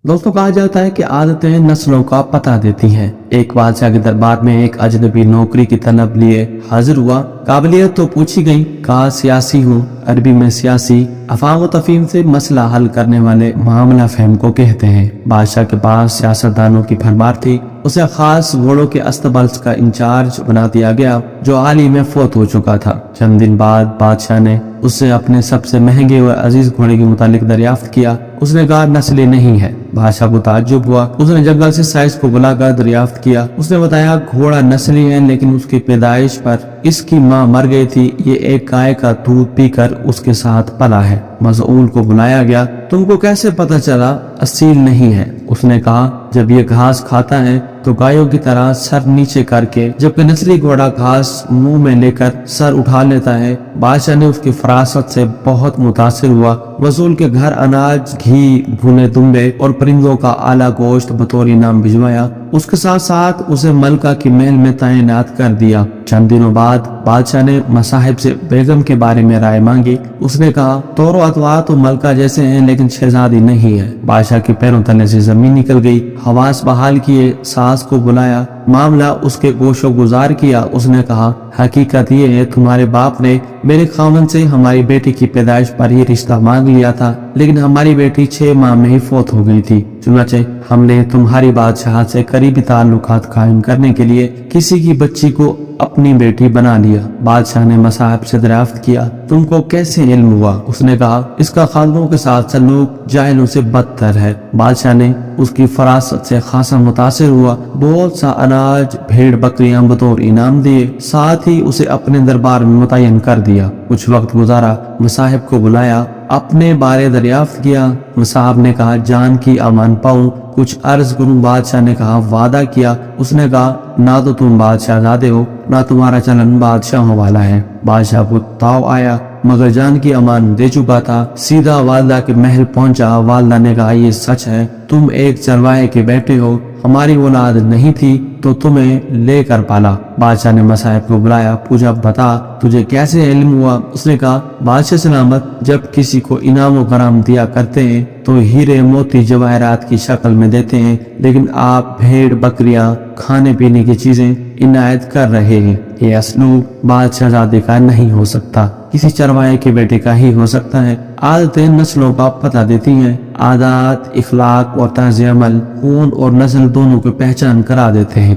दोस्तों कहा जाता है कि आदतें नस्लों का पता देती हैं। एक बादशाह के दरबार में एक अजनबी नौकरी की तलब लिए हाजिर हुआ। काबिलियत तो पूछी गई, कहा सियासी हूँ। अरबी में सियासी अफाम व तफहीम से मसला हल करने वाले मामला फहम को कहते हैं। बादशाह के पास सियासतदानों की भरमार थी। उसे खास घोड़ों के अस्तबल्स का इंचार्ज बना दिया गया जो हाल ही में फौत हो चुका था। चंद दिन बाद बादशाह ने उससे अपने सबसे महंगे व अजीज घोड़े के मुतालिक दरियाफ्त किया। उसने कहा नस्ली नहीं है। बादशाह को ताज्जुब हुआ। उसने जंगल से साइज को बुलाकर दरियाफ्त किया। उसने बताया घोड़ा नस्ली है, लेकिन उसकी पैदाइश पर इसकी माँ मर गई थी। ये एक गाय का दूध पीकर उसके साथ पला है। मसऊल को बुलाया गया। तुमको कैसे पता चला असील नहीं है? उसने कहा जब ये घास खाता है तो गायों की तरह सर नीचे करके, जबकि नस्ली घोड़ा घास मुंह में लेकर सर उठा लेता है। बादशाह ने उसकी फरासत से बहुत मुतासिर हुआ। मसऊल के घर अनाज, घी, भुने दुम्बे और परिंदों का आला गोश्त बतौर इनाम भिजवाया। उसके साथ साथ उसे मलका की महल में तैनात कर दिया। चंद दिनों बाद बादशाह ने मसाहिब से बेगम के बारे में राय मांगी। उसने कहा तौर अतवार तो मलका जैसे हैं, लेकिन शहजादी नहीं है। बादशाह के पैरों तले से जमीन निकल गई। हवास बहाल किए, सास को बुलाया, मामला उसके गोशो गुजार किया। उसने कहा हकीकत ये है तुम्हारे बाप ने मेरे खामन से हमारी बेटी की पैदाइश पर ही रिश्ता मांग लिया था, लेकिन हमारी बेटी 6 माह में ही फौत हो गई थी। चुनाचे हमने तुम्हारी बादशाह से करीबी ताल्लुकात कायम करने के लिए किसी की बच्ची को अपनी बेटी बना लिया। बादशाह ने मसाहब से दरियाफ्त किया तुमको कैसे इल्म हुआ? उसने कहा इसका खानों के साथ सलूक जाहिलों से बदतर है। बादशाह ने उसकी फरासत से खासा मुतासिर हुआ। बहुत सा अनाज, भेड़ बकरियां बतौर इनाम दिए। साथ ही उसे अपने दरबार में मुतय्यन कर दिया। कुछ वक्त गुजारा, मसाहिब को बुलाया, अपने बारे दरियाफ्त किया। मसाहब ने कहा जान की अमान पाऊं, कुछ अर्ज करूं? बादशाह ने कहा वादा किया। उसने कहा ना तो तुम बादशाहजादे हो, ना तुम्हारा चलन बादशाहों वाला है। बादशाह को ताव आया, मगर जान की अमान दे चुका था। सीधा वालदा के महल पहुंचा। वालदा ने कहा ये सच है, तुम एक चरवाहे के बेटे हो। हमारी औलाद नहीं थी तो तुम्हें लेकर पाला। बादशाह ने मसाहिब को बुलाया, पूछा बता तुझे कैसे इल्म हुआ? उसने कहा बादशाह सलामत, जब किसी को इनाम व कराम दिया करते हैं तो हीरे मोती जवाहरात की शक्ल में देते हैं, लेकिन आप भेड़ बकरियां, खाने पीने की चीजें इनायत कर रहे हैं। ये असलूब बादशाहजादे का नहीं हो सकता, किसी चरवाहे के बेटे का ही हो सकता है। आदतें नस्लों का पता देती हैं। आदात, इखलाक और तर्ज अमल खून और नस्ल दोनों को पहचान करा देते हैं।